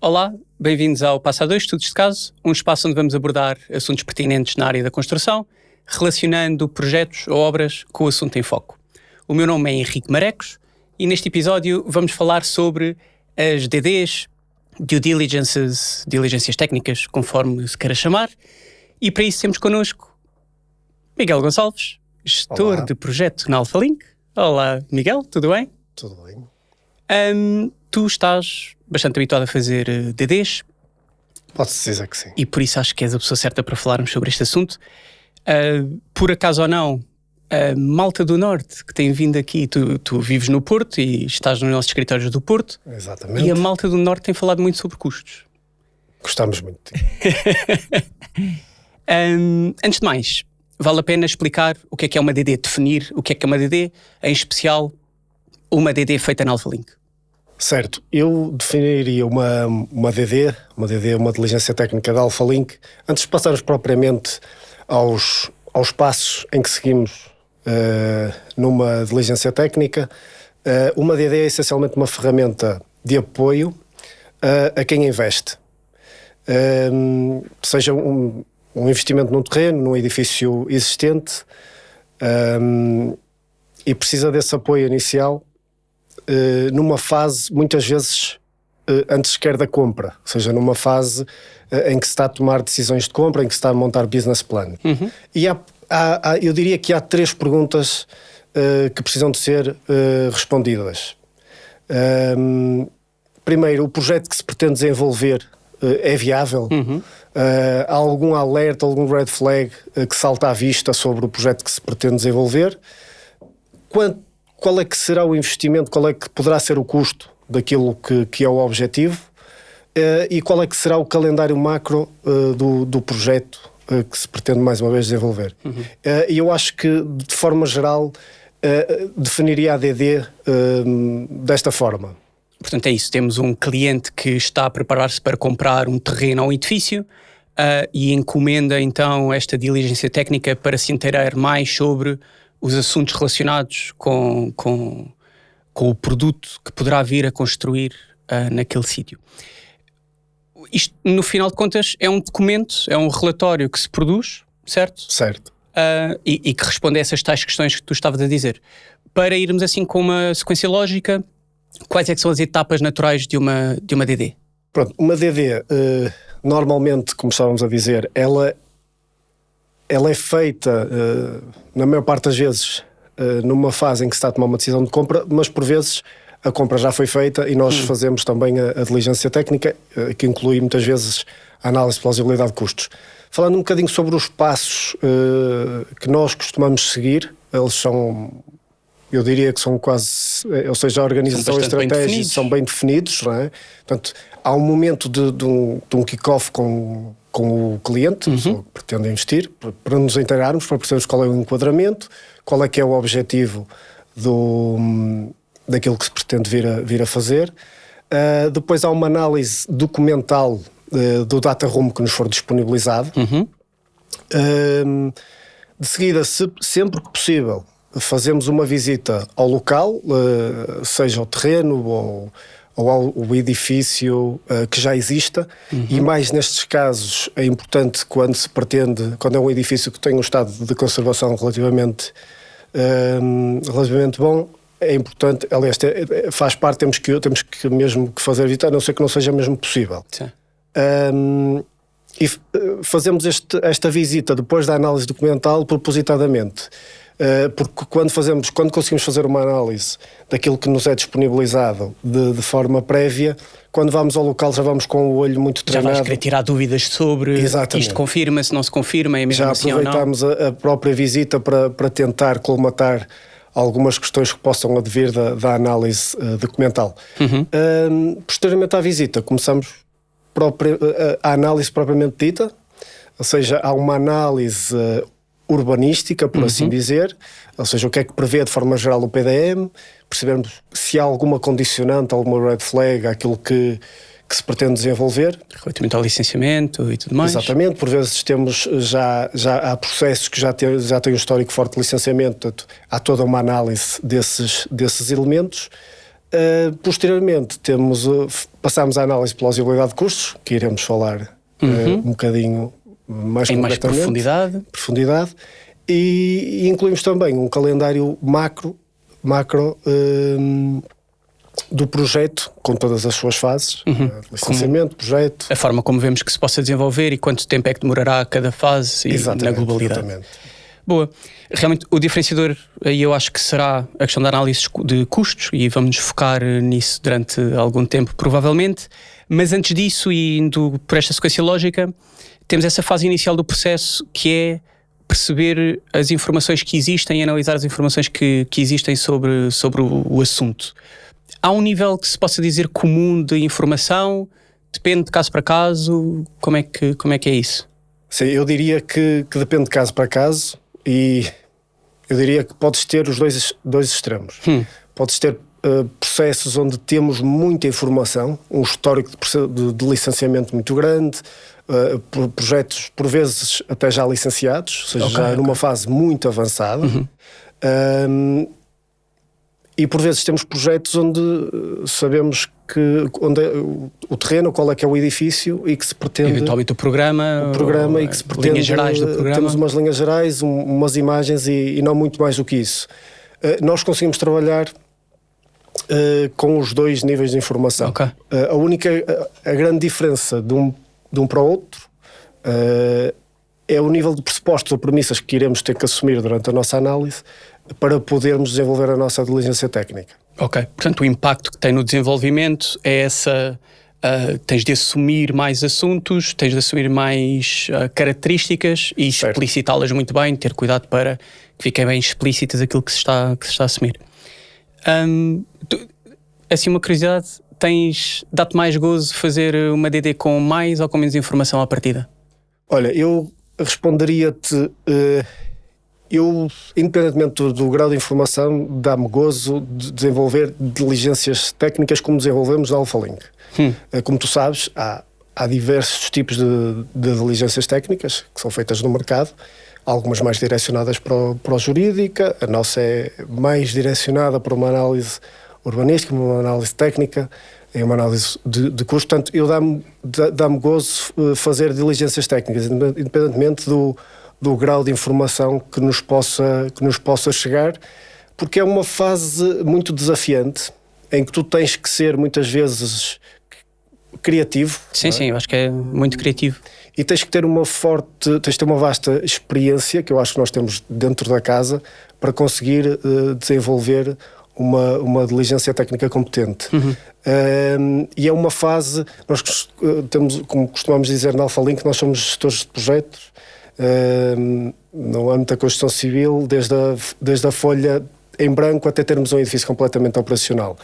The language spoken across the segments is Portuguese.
Olá, bem-vindos ao Passo A2 Estudos de Caso, um espaço onde vamos abordar assuntos pertinentes na área da construção, relacionando projetos ou obras com o assunto em foco. O meu nome é Henrique Marecos e neste episódio vamos falar sobre as DDs, due diligences, diligências técnicas, conforme se queira chamar, e para isso temos connosco Miguel Gonçalves, gestor Olá. de projeto na AlphaLink. Olá, Miguel, tudo bem? Tudo bem. Tu estás bastante habituado a fazer DDs Pode-se dizer que sim. e por isso acho que és a pessoa certa para falarmos sobre este assunto. Por acaso ou não, a malta do Norte que tem vindo aqui, tu vives no Porto e estás nos nossos escritórios do Porto, Exatamente. e a malta do Norte tem falado muito sobre custos. Gostamos muito. Antes de mais, vale a pena explicar o que é uma DD, definir o que é uma DD, em especial uma DD feita na AlphaLink. Certo. Eu definiria uma DD, uma diligência técnica da AlphaLink, antes de passarmos propriamente aos passos em que seguimos numa diligência técnica. Uma DD é essencialmente uma ferramenta de apoio a quem investe. Seja um investimento num terreno, num edifício existente, e precisa desse apoio inicial numa fase, muitas vezes, antes sequer da compra. Ou seja, numa fase em que se está a tomar decisões de compra, em que se está a montar business plan. E eu diria que há 3 perguntas que precisam de ser respondidas. Primeiro, o projeto que se pretende desenvolver é viável? Há algum alerta, algum red flag que salta à vista sobre o projeto que se pretende desenvolver? Qual é que será o investimento, qual é que poderá ser o custo daquilo que é o objetivo? E qual é que será o calendário macro do projeto que se pretende mais uma vez desenvolver? E eu acho que, de forma geral, definiria a DD desta forma. Portanto, é isso. Temos um cliente que está a preparar-se para comprar um terreno ou um edifício e encomenda então esta diligência técnica para se inteirar mais sobre os assuntos relacionados com o produto que poderá vir a construir naquele sítio. Isto, no final de contas, é um documento, é um relatório que se produz, certo? Certo. E que responde a essas tais questões que tu estavas a dizer. Para irmos assim com uma sequência lógica, quais é que são as etapas naturais de uma DD? Pronto, uma DD, normalmente, como estávamos a dizer, ela é feita, na maior parte das vezes, numa fase em que se está a tomar uma decisão de compra, mas por vezes a compra já foi feita e nós fazemos também a diligência técnica, que inclui muitas vezes a análise de plausibilidade de custos. Falando um bocadinho sobre os passos que nós costumamos seguir, eles são, eu diria que são quase, ou seja, a organização e a estratégia são bem definidos, não é? Portanto, há um momento de um kick-off com o cliente, a pessoa que pretende investir, para nos inteirarmos, para percebermos qual é o enquadramento, qual é que é o objetivo daquilo que se pretende vir a fazer. Depois há uma análise documental do data room que nos for disponibilizado. De seguida, sempre que possível, fazemos uma visita ao local, seja ao terreno ou ao edifício que já exista, e mais nestes casos é importante quando é um edifício que tem um estado de conservação relativamente bom, é importante, aliás, faz parte, temos que mesmo que fazer visita, a não ser que não seja mesmo possível. Sim. E fazemos esta visita depois da análise documental propositadamente. Porque quando conseguimos fazer uma análise daquilo que nos é disponibilizado de forma prévia, quando vamos ao local já vamos com o olho muito treinado. Já vais querer tirar dúvidas sobre isto confirma-se, não se confirma, é mesmo já assim ou não? Já aproveitamos a própria visita para tentar colmatar algumas questões que possam advir da análise documental. Posteriormente à visita, começamos a análise propriamente dita, ou seja, há uma análise urbanística, por assim dizer, ou seja, o que é que prevê de forma geral o PDM, percebermos se há alguma condicionante, alguma red flag àquilo que se pretende desenvolver. Relativamente ao licenciamento e tudo mais. Exatamente, por vezes temos já há processos que já têm um histórico forte de licenciamento, portanto, há toda uma análise desses elementos. Posteriormente passámos à análise de plausibilidade de custos, que iremos falar um bocadinho mais em mais concretamente. Profundidade. E incluímos também um calendário macro do projeto, com todas as suas fases, licenciamento, projeto. A forma como vemos que se possa desenvolver e quanto tempo é que demorará cada fase e na globalidade. Exatamente. Boa. Realmente o diferenciador aí eu acho que será a questão da análise de custos e vamos nos focar nisso durante algum tempo provavelmente, mas antes disso e indo por esta sequência lógica, temos essa fase inicial do processo que é perceber as informações que existem e analisar as informações que existem sobre o assunto. Há um nível que se possa dizer comum de informação? Depende de caso para caso? Como é que é isso? Sim, eu diria que depende de caso para caso e eu diria que podes ter os dois extremos. Podes ter processos onde temos muita informação, um histórico de licenciamento muito grande, projetos por vezes até já licenciados, ou seja, já numa fase muito avançada. E por vezes temos projetos onde sabemos onde é o terreno, qual é que é o edifício e que se pretende... Eventualmente o programa e que se pretende... Linhas gerais do programa. Temos umas linhas gerais, umas imagens e não muito mais do que isso. Nós conseguimos trabalhar com os dois níveis de informação. A grande diferença de um para o outro é o nível de pressupostos ou premissas que iremos ter que assumir durante a nossa análise para podermos desenvolver a nossa diligência técnica. Ok. Portanto, o impacto que tem no desenvolvimento é essa... tens de assumir mais assuntos, tens de assumir mais características e explicitá-las muito bem, ter cuidado para que fiquem bem explícitas aquilo que se está a assumir. Assim, uma curiosidade, dá-te mais gozo fazer uma DD com mais ou com menos informação à partida? Olha, eu responderia-te... independentemente do grau de informação, dá-me gozo de desenvolver diligências técnicas como desenvolvemos na AlphaLink. Como tu sabes, há diversos tipos de diligências técnicas que são feitas no mercado, algumas mais direcionadas para o jurídica, a nossa é mais direcionada para uma análise urbanística, uma análise técnica e uma análise de custo. Portanto, dá-me gozo fazer diligências técnicas, independentemente do grau de informação que nos possa chegar, porque é uma fase muito desafiante, em que tu tens que ser muitas vezes criativo. Sim, eu acho que é muito criativo. E tens que ter tens de ter uma vasta experiência, que eu acho que nós temos dentro da casa, para conseguir desenvolver uma diligência técnica competente. E é uma fase, nós temos, como costumamos dizer na AlphaLink, nós somos gestores de projetos, no âmbito da construção civil, desde a folha em branco até termos um edifício completamente operacional.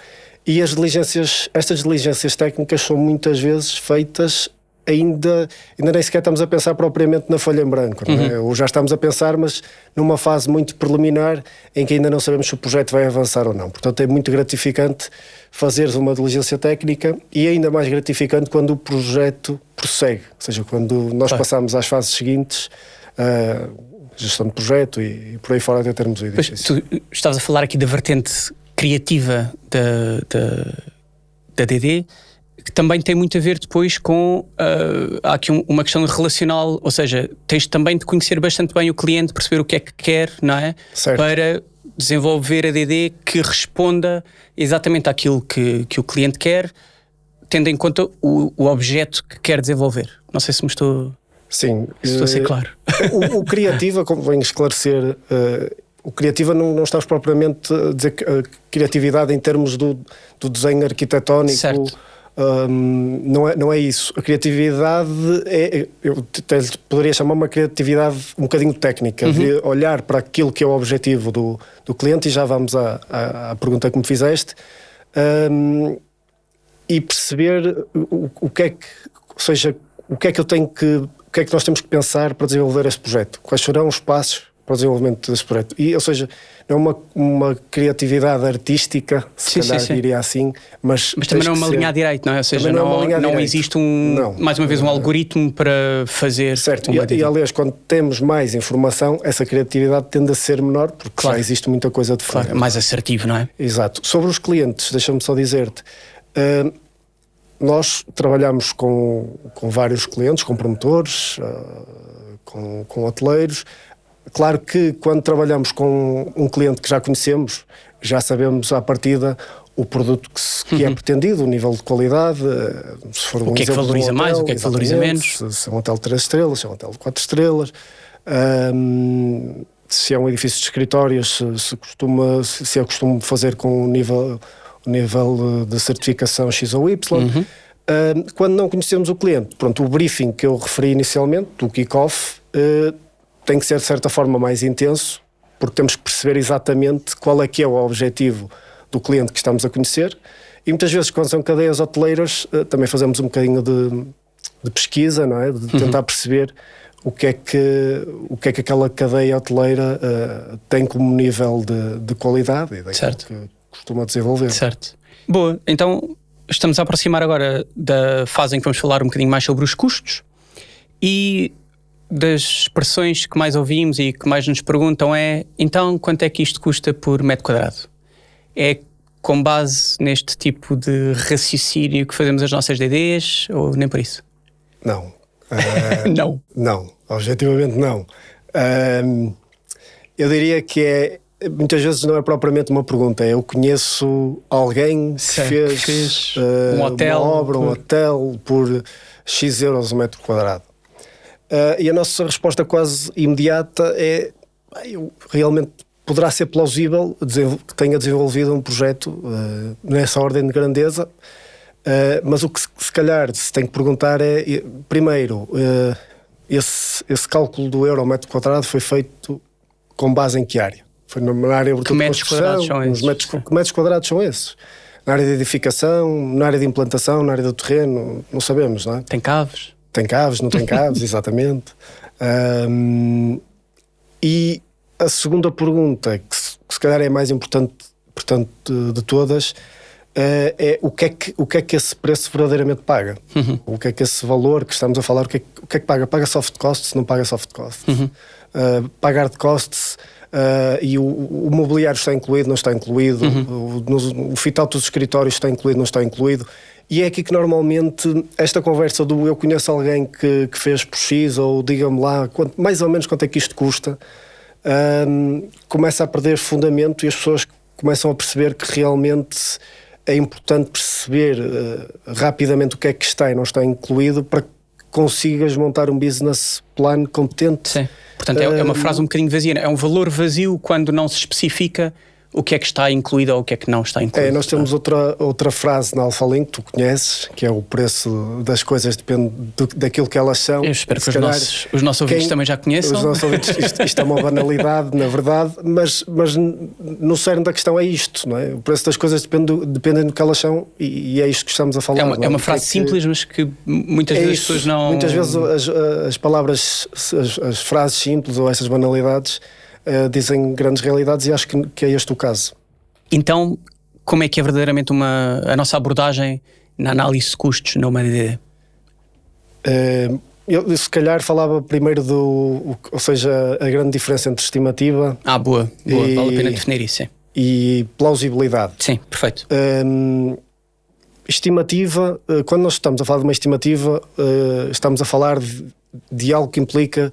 E estas diligências técnicas são muitas vezes feitas ainda nem sequer estamos a pensar propriamente na folha em branco, não é? Ou já estamos a pensar, mas numa fase muito preliminar em que ainda não sabemos se o projeto vai avançar ou não. Portanto, é muito gratificante fazeres uma diligência técnica e ainda mais gratificante quando o projeto prossegue, ou seja, quando nós passamos às fases seguintes, gestão de projeto e por aí fora até termos o edifício. Tu estavas a falar aqui da vertente criativa da DD, que também tem muito a ver depois com há aqui uma questão relacional, ou seja, tens também de conhecer bastante bem o cliente, perceber o que é que quer, não é? Certo. Para desenvolver a DD que responda exatamente àquilo que o cliente quer, tendo em conta o objeto que quer desenvolver. Não sei se me estou... Sim. Estou a ser claro. O criativa, como venho esclarecer, o criativa não estamos propriamente a dizer criatividade em termos do desenho arquitetónico. Certo. Não é isso. A criatividade eu poderia chamar uma criatividade um bocadinho técnica, de olhar para aquilo que é o objetivo do cliente, e já vamos à pergunta que me fizeste, e perceber o que é que, ou seja, o que é que nós temos que pensar para desenvolver este projeto, quais serão os passos para o desenvolvimento desse projeto. E, ou seja, não é uma criatividade artística, se calhar diria assim, mas também não é uma linha à direita, não é? Ou seja, não existe mais uma vez um algoritmo para fazer. Certo, e aliás, quando temos mais informação, essa criatividade tende a ser menor, porque já existe muita coisa de fora. Claro, é mais assertivo, não é? Exato. Sobre os clientes, deixa-me só dizer-te, nós trabalhamos com vários clientes, com promotores, com hoteleiros. Claro que quando trabalhamos com um cliente que já conhecemos, já sabemos à partida o produto que é pretendido, o nível de qualidade, se for o que é que valoriza mais, o que é que valoriza menos. Se é um hotel de 3 estrelas, se é um hotel de 4 estrelas, se é um edifício de escritórios, se é costume fazer com o nível de certificação X ou Y. Quando não conhecemos o cliente, pronto, o briefing que eu referi inicialmente, do kick-off, tem que ser de certa forma mais intenso, porque temos que perceber exatamente qual é que é o objetivo do cliente que estamos a conhecer. E muitas vezes, quando são cadeias hoteleiras, também fazemos um bocadinho de pesquisa, não é? De tentar perceber o que é que aquela cadeia hoteleira tem como nível de qualidade e daquilo que costuma desenvolver. Certo. Boa, então estamos a aproximar agora da fase em que vamos falar um bocadinho mais sobre os custos, e das expressões que mais ouvimos e que mais nos perguntam é: então quanto é que isto custa por metro quadrado? É com base neste tipo de raciocínio que fazemos as nossas DDs, ou nem por isso? Não. Não, objetivamente não. Eu diria que muitas vezes não é propriamente uma pergunta, eu conheço alguém que fez um hotel, uma obra, um hotel por X euros o metro quadrado. E a nossa resposta quase imediata é: realmente poderá ser plausível que tenha desenvolvido um projeto nessa ordem de grandeza, mas o que se calhar se tem que perguntar é, primeiro, esse cálculo do euro ao metro quadrado foi feito com base em que área? Foi na área de construção? Que metros quadrados são esses? Na área de edificação, na área de implantação, na área do terreno? Não sabemos, não é? Tem caves? Tem caves, não tem caves, exatamente. E a segunda pergunta, que se calhar é a mais importante, portanto, de todas, é o que é que esse preço verdadeiramente paga? O que é que esse valor que estamos a falar, o que é que paga? Paga soft costs, não paga soft costs? Paga hard costs, e o mobiliário está incluído, não está incluído, o fit-out dos escritórios está incluído, não está incluído. E é aqui que normalmente esta conversa do eu conheço alguém que fez por X, ou diga-me lá mais ou menos quanto é que isto custa, começa a perder fundamento, e as pessoas começam a perceber que realmente é importante perceber rapidamente o que é que está e não está incluído para que consigas montar um business plan competente. Sim. Portanto, é uma frase um bocadinho vazia, é um valor vazio quando não se especifica o que é que está incluído ou o que é que não está incluído. Nós temos outra frase na Alphalink que tu conheces, que é: o preço das coisas depende daquilo que elas são. Eu espero que os nossos ouvintes também já conheçam. Os nossos ouvintes, isto é uma banalidade, na verdade, mas no cerne da questão é isto, não é? O preço das coisas dependem do que elas são, e é isto que estamos a falar. É uma frase simples, mas que muitas vezes as pessoas não... Muitas vezes as palavras, as frases simples ou essas banalidades dizem grandes realidades, e acho que é este o caso. Então, como é que é verdadeiramente a nossa abordagem na análise de custos numa DD? Eu se calhar falava primeiro ou seja, a grande diferença entre estimativa... Boa, vale a pena definir isso, sim. E plausibilidade. Sim, perfeito. Estimativa, quando nós estamos a falar de uma estimativa, estamos a falar de algo que implica...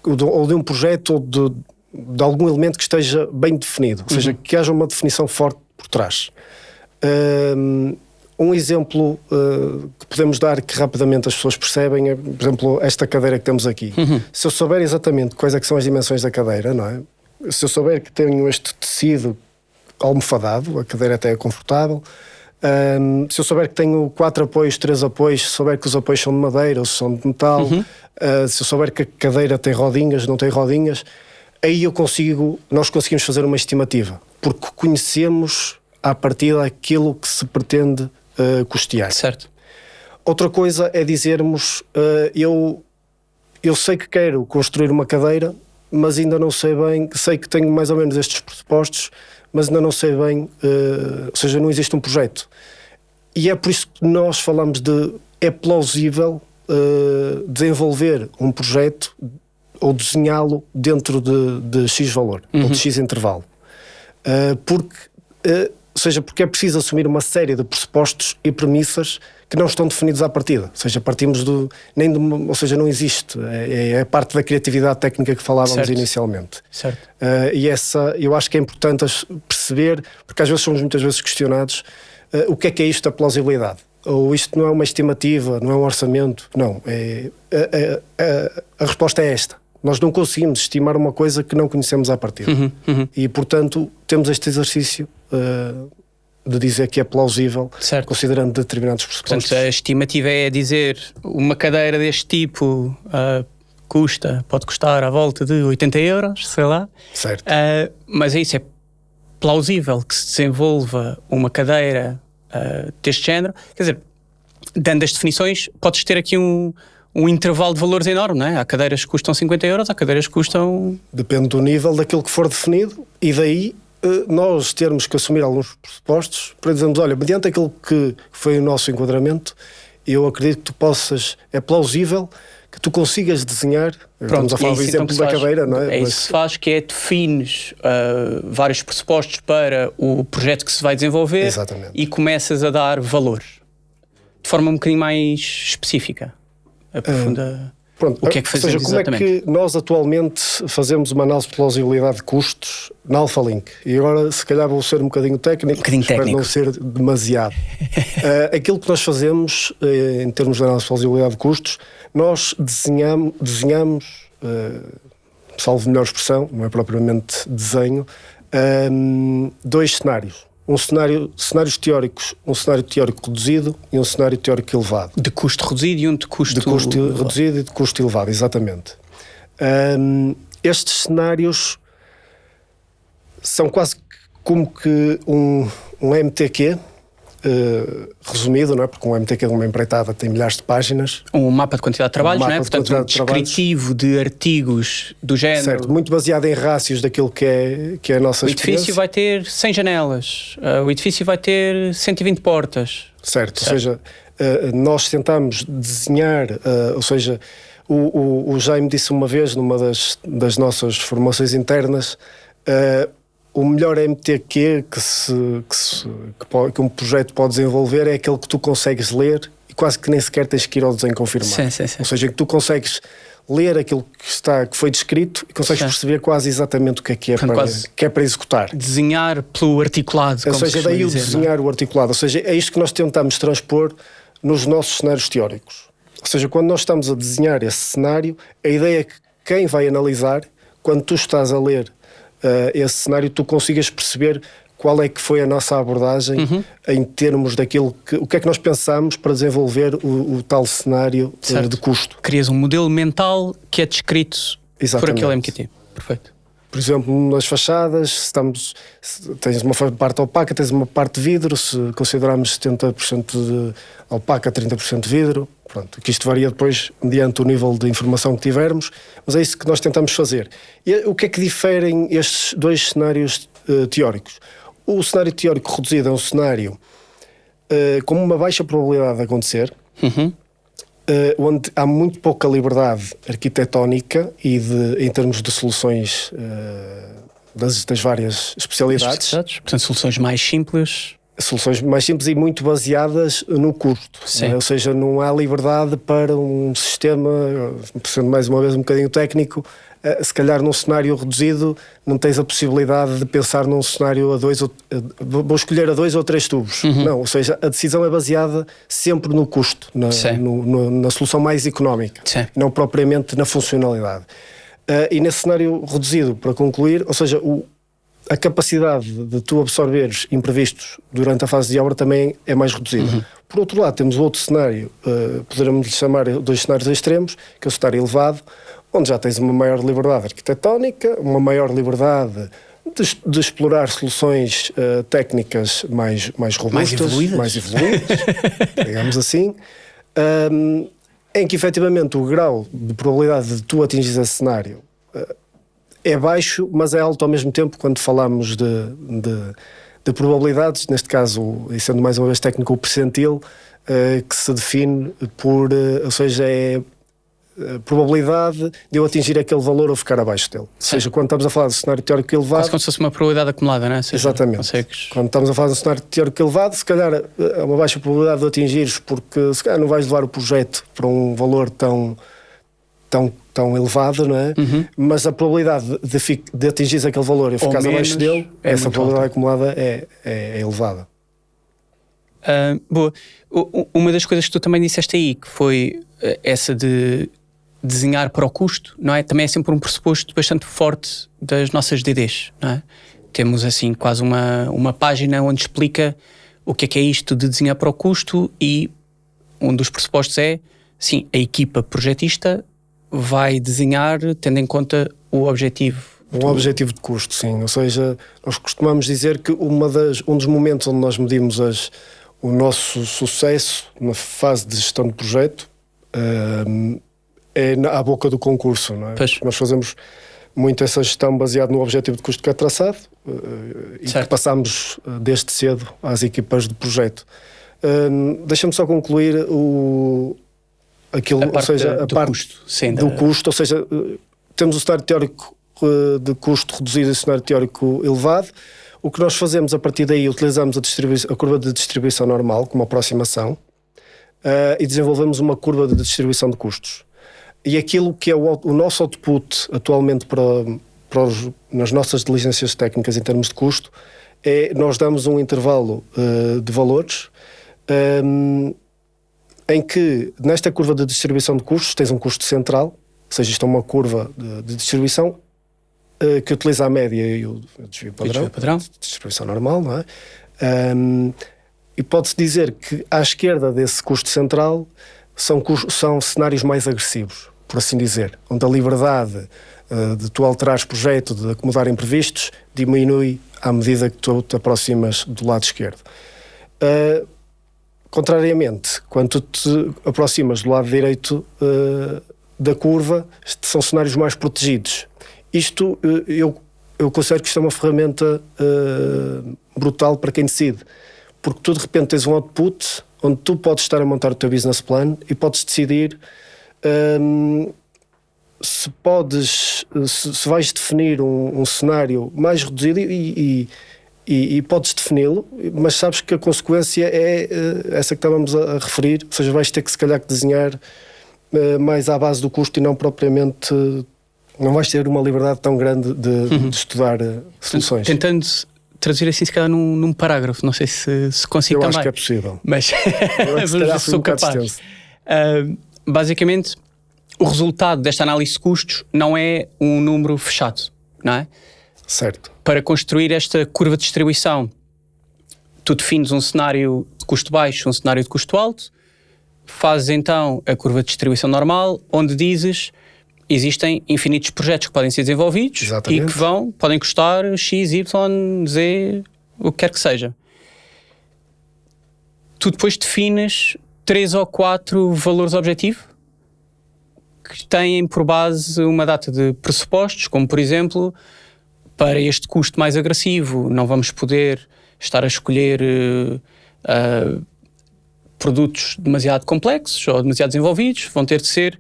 ou de um projeto, ou de algum elemento que esteja bem definido, ou seja, que haja uma definição forte por trás. Um exemplo que podemos dar, que rapidamente as pessoas percebem, é, por exemplo, esta cadeira que temos aqui. Se eu souber exatamente quais é que são as dimensões da cadeira, não é? Se eu souber que tenho este tecido almofadado, a cadeira até é confortável. Se eu souber que tenho 4 apoios, 3 apoios, se souber que os apoios são de madeira ou são de metal, se eu souber que a cadeira tem rodinhas, não tem rodinhas, aí nós conseguimos fazer uma estimativa, porque conhecemos à partida aquilo que se pretende custear. Certo. Outra coisa é dizermos, eu eu sei que quero construir uma cadeira, mas ainda não sei bem, sei que tenho mais ou menos estes pressupostos, mas ainda não sei bem, ou seja, não existe um projeto. E é por isso que nós falamos é plausível desenvolver um projeto ou desenhá-lo dentro de X valor, ou de X intervalo. Porque é preciso assumir uma série de pressupostos e premissas que não estão definidos à partida. Ou seja, partimos ou seja, não existe. É a parte da criatividade técnica que falávamos inicialmente. Certo. E eu acho que é importante perceber, porque às vezes somos muitas vezes questionados, o que é isto da plausibilidade? Ou isto não é uma estimativa, não é um orçamento? Não. A resposta é esta. Nós não conseguimos estimar uma coisa que não conhecemos à partida. E, portanto, temos este exercício de dizer que é plausível, considerando determinados pressupostos. Portanto, a estimativa é dizer uma cadeira deste tipo pode custar à volta de 80 euros, sei lá. Certo. Mas é isso, é plausível que se desenvolva uma cadeira deste género. Quer dizer, dando as definições, podes ter aqui um intervalo de valores enorme, não é? Há cadeiras que custam 50 euros, há cadeiras que custam... Depende do nível daquilo que for definido, e daí nós termos que assumir alguns pressupostos para dizermos, olha, mediante aquilo que foi o nosso enquadramento, eu acredito que é plausível que tu consigas desenhar. Estamos a falar do exemplo da cadeira, não é? É isso que se faz, que é defines vários pressupostos para o projeto que se vai desenvolver. Exatamente. E começas a dar valores de forma um bocadinho mais específica. Aprofunda o que é que fazemos exatamente. Como é que nós atualmente fazemos uma análise de plausibilidade de custos na AlphaLink? E agora, se calhar, vou ser um bocadinho técnico, espero não ser demasiado. Aquilo que nós fazemos, em termos de análise de plausibilidade de custos, nós desenhamos, salvo melhor expressão, não é propriamente desenho, 2 cenários. Cenários teóricos, um cenário teórico reduzido e um cenário teórico elevado. De custo reduzido e um de custo... De custo reduzido e de custo elevado, exatamente. Estes cenários são quase como que um MTQ, resumido, não é? Porque um MTQ de uma empreitada tem milhares de páginas. Um mapa de quantidade de trabalhos, não é? Portanto, um descritivo de artigos do género. Certo, muito baseado em rácios daquilo que é a nossa experiência. O edifício vai ter 100 janelas, o edifício vai ter 120 portas. Certo. Ou seja, nós tentamos desenhar, ou seja, o Jaime disse uma vez numa das nossas formações internas, o melhor MTQ que um projeto pode desenvolver é aquele que tu consegues ler e quase que nem sequer tens que ir ao desenho confirmar. Sim. Ou seja, que tu consegues ler aquilo que foi descrito e consegues perceber quase exatamente o que é para executar. Desenhar pelo articulado. Ou seja, daí o desenhar o articulado. Ou seja, é isto que nós tentamos transpor nos nossos cenários teóricos. Ou seja, quando nós estamos a desenhar esse cenário, a ideia é que quem vai analisar, quando tu estás a ler esse cenário, tu consigas perceber qual é que foi a nossa abordagem em termos daquilo o que é que nós pensamos para desenvolver o tal cenário de custo. Crias um modelo mental que é descrito por aquele MQT. Perfeito. Por exemplo, nas fachadas, tens uma parte opaca, tens uma parte de vidro, se considerarmos 70% de opaca, 30% de vidro, pronto, que isto varia depois mediante o nível de informação que tivermos, mas é isso que nós tentamos fazer. E o que é que diferem estes 2 cenários teóricos? O cenário teórico reduzido é um cenário com uma baixa probabilidade de acontecer, onde há muito pouca liberdade arquitetónica e em termos de soluções das várias especialidades. Portanto, soluções mais simples. Soluções mais simples e muito baseadas no custo. Não é? Ou seja, não há liberdade para um sistema, sendo mais uma vez um bocadinho técnico, se calhar num cenário reduzido não tens a possibilidade de pensar num cenário vou escolher a 2 ou 3 tubos. Não, ou seja, a decisão é baseada sempre no custo, na solução mais económica, não propriamente na funcionalidade. E nesse cenário reduzido, para concluir, ou seja, a capacidade de tu absorveres imprevistos durante a fase de obra também é mais reduzida. Por outro lado, temos outro cenário, poderíamos chamar 2 cenários extremos, que é o cenário elevado, onde já tens uma maior liberdade arquitetónica, uma maior liberdade de explorar soluções técnicas mais robustas, mais evoluídas digamos assim. em que efetivamente o grau de probabilidade de tu atingires esse cenário é baixo, mas é alto ao mesmo tempo quando falamos de probabilidades, neste caso, e sendo mais uma vez técnico, o percentil, que se define por, ou seja, é a probabilidade de eu atingir aquele valor ou ficar abaixo dele. Ou seja, quando estamos a falar de cenário teórico elevado... Quase como se fosse uma probabilidade acumulada, não é? Seja, exatamente. consegues... Quando estamos a falar de um cenário teórico elevado, se calhar é uma baixa probabilidade de atingires, porque se calhar não vais levar o projeto para um valor tão elevado, não é? Mas a probabilidade de atingires aquele valor e ficares abaixo dele, essa probabilidade acumulada é elevada. Boa. Uma das coisas que tu também disseste aí, que foi essa de desenhar para o custo, não é? Também é sempre um pressuposto bastante forte das nossas DDs, não é? Temos assim quase uma página onde explica o que é isto de desenhar para o custo, e um dos pressupostos é, sim, a equipa projetista vai desenhar tendo em conta o objetivo. Um objetivo de custo, sim. Ou seja, nós costumamos dizer que um dos momentos onde nós medimos o nosso sucesso na fase de gestão de projeto é à boca do concurso, não é? Nós fazemos muito essa gestão baseada no objetivo de custo que é traçado e que passamos desde cedo às equipas de projeto. Deixa-me só concluir aquilo, ou seja, a parte do custo, ou seja, temos o cenário teórico de custo reduzido e o cenário teórico elevado. O que nós fazemos a partir daí, utilizamos a curva de distribuição normal como aproximação e desenvolvemos uma curva de distribuição de custos. E aquilo que é o nosso output atualmente nas nossas diligências técnicas em termos de custo é nós damos um intervalo de valores em que nesta curva de distribuição de custos tens um custo central, ou seja, isto é uma curva de distribuição que utiliza a média e o desvio padrão, distribuição normal, não é? E pode-se dizer que à esquerda desse custo central são cenários mais agressivos, por assim dizer, onde a liberdade de tu alterares projeto, de acomodar imprevistos, diminui à medida que tu te aproximas do lado esquerdo. Contrariamente, quando tu te aproximas do lado direito da curva, são cenários mais protegidos. Isto, eu considero que isto é uma ferramenta brutal para quem decide, porque tu de repente tens um output onde tu podes estar a montar o teu business plan e podes decidir se vais definir um cenário mais reduzido e podes defini-lo, mas sabes que a consequência é essa que estávamos a referir, ou seja, vais ter que se calhar desenhar mais à base do custo e não propriamente, não vais ter uma liberdade tão grande de estudar soluções. Tentando traduzir assim se calhar num parágrafo, não sei se consigo também. Eu acho que é possível. Mas sou capaz. Basicamente, o resultado desta análise de custos não é um número fechado, não é? Certo. Para construir esta curva de distribuição, tu defines um cenário de custo baixo, um cenário de custo alto, fazes então a curva de distribuição normal, onde dizes existem infinitos projetos que podem ser desenvolvidos. Exatamente. E que podem custar X, Y, Z, o que quer que seja. Tu depois defines 3 ou 4 valores objetivo que têm por base uma data de pressupostos, como por exemplo, para este custo mais agressivo não vamos poder estar a escolher produtos demasiado complexos ou demasiado desenvolvidos, vão ter de ser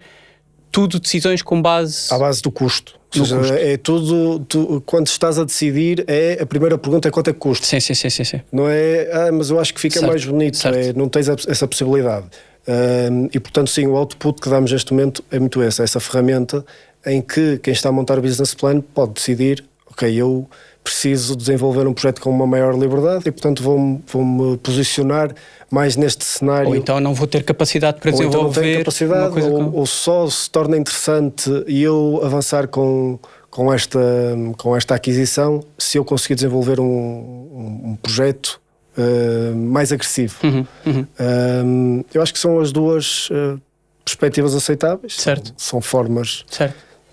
tudo decisões com base... À base do custo. Ou seja, é tudo, quando estás a decidir, a primeira pergunta é quanto é que custa. Sim. Não é, mas eu acho que fica mais bonito, não tens essa possibilidade. E portanto sim, o output que damos neste momento é muito essa ferramenta em que quem está a montar o business plan pode decidir, ok, eu preciso desenvolver um projeto com uma maior liberdade e portanto vou-me posicionar mais neste cenário. Ou então não vou ter capacidade para desenvolver. Ou então não tenho capacidade, ou só se torna interessante e eu avançar com esta aquisição se eu conseguir desenvolver um projeto mais agressivo. Eu acho que são as duas perspectivas aceitáveis. Certo. São formas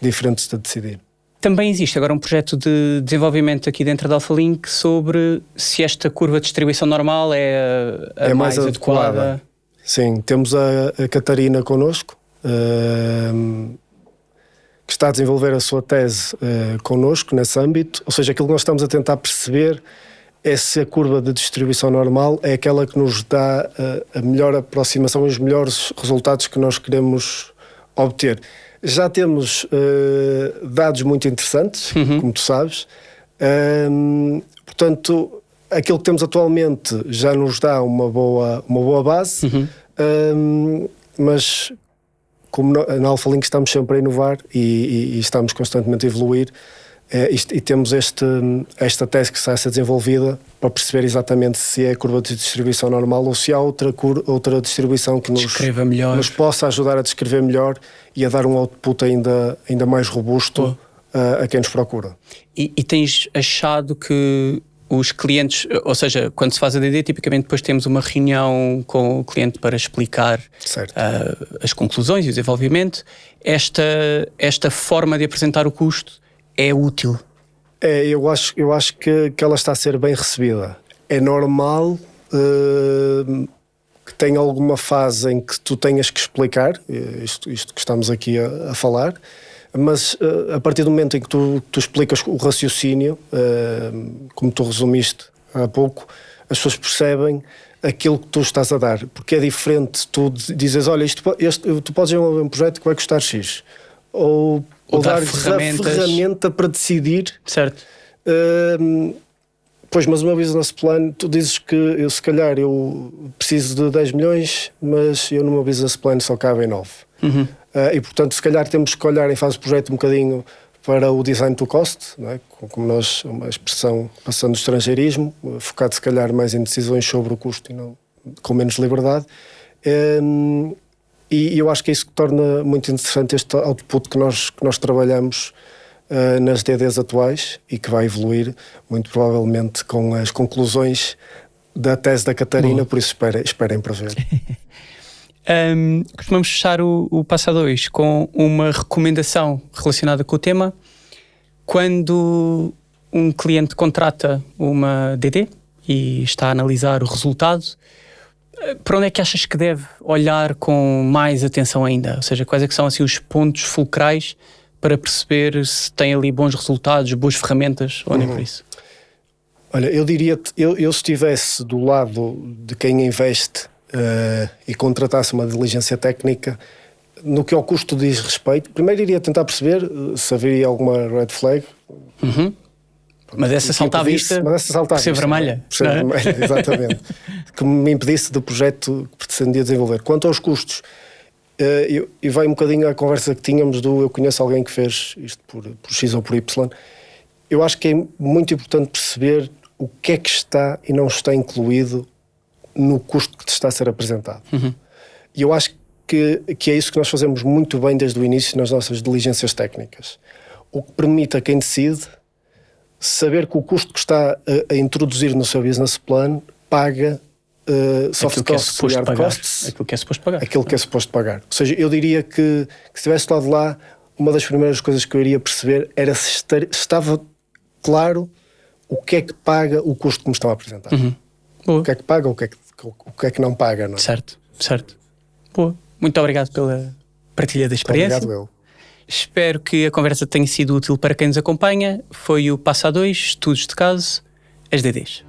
diferentes de decidir. Também existe agora um projeto de desenvolvimento aqui dentro da AlphaLink sobre se esta curva de distribuição normal é a mais adequada. Sim, temos a Catarina connosco, que está a desenvolver a sua tese connosco nesse âmbito. Ou seja, aquilo que nós estamos a tentar perceber é se a curva de distribuição normal é aquela que nos dá a melhor aproximação e os melhores resultados que nós queremos obter. Já temos dados muito interessantes, como tu sabes. Portanto, aquilo que temos atualmente já nos dá uma boa base, mas como na AlphaLink estamos sempre a inovar e estamos constantemente a evoluir, e temos esta tese que está a ser desenvolvida para perceber exatamente se é a curva de distribuição normal ou se há outra distribuição que nos possa ajudar a descrever melhor e a dar um output ainda mais robusto a quem nos procura. E tens achado que os clientes, ou seja, quando se faz a DD, tipicamente depois temos uma reunião com o cliente para explicar as conclusões e o desenvolvimento. Esta forma de apresentar o custo é útil? Eu acho que ela está a ser bem recebida. É normal que tenha alguma fase em que tu tenhas que explicar isto que estamos aqui a falar, mas a partir do momento em que tu explicas o raciocínio, como tu resumiste há pouco, as pessoas percebem aquilo que tu estás a dar, porque é diferente tu dizes, olha, tu podes desenvolver um projeto que vai custar X, ou dar-lhes a ferramenta para decidir. Certo. Pois, mas o meu business plan, tu dizes que se calhar eu preciso de 10 milhões, mas eu no meu business plan só cabe em 9. E portanto, se calhar temos que olhar em fase de projeto um bocadinho para o design to cost, não é? Como nós, uma expressão passando do estrangeirismo, focado se calhar mais em decisões sobre o custo e não com menos liberdade. E eu acho que é isso que torna muito interessante este output que nós trabalhamos nas DDs atuais e que vai evoluir muito provavelmente com as conclusões da tese da Catarina, por isso esperem para ver. Costumamos fechar o Passo a 2 com uma recomendação relacionada com o tema. Quando um cliente contrata uma DD e está a analisar o resultado, para onde é que achas que deve olhar com mais atenção ainda? Ou seja, quais é que são assim, os pontos fulcrais para perceber se tem ali bons resultados, boas ferramentas ou nem por isso? Olha, eu diria, eu se estivesse do lado de quem investe e contratasse uma diligência técnica, no que ao custo diz respeito, primeiro iria tentar perceber se haveria alguma red flag. Mas essa salta à vista, por ser vermelha. Por ser vermelha, exatamente. Que me impedisse do projeto que pretendia desenvolver. Quanto aos custos, e vai um bocadinho à conversa que tínhamos eu conheço alguém que fez isto por X ou por Y. Eu acho que é muito importante perceber o que é que está e não está incluído no custo que te está a ser apresentado. E eu acho que é isso que nós fazemos muito bem desde o início nas nossas diligências técnicas. O que permite a quem decide saber que o custo que está a introduzir no seu business plan paga soft costs, hard costs, aquilo que é suposto pagar. Aquilo que é suposto pagar. Ou seja, eu diria que se estivesse lá de lá, uma das primeiras coisas que eu iria perceber era se estava claro o que é que paga o custo que me estão a apresentar. O que é que paga, o que é que não paga. Não é? Certo. Boa. Muito obrigado pela partilha da experiência. Obrigado eu. Espero que a conversa tenha sido útil para quem nos acompanha. Foi o Passo a 2, estudos de caso, as DDs.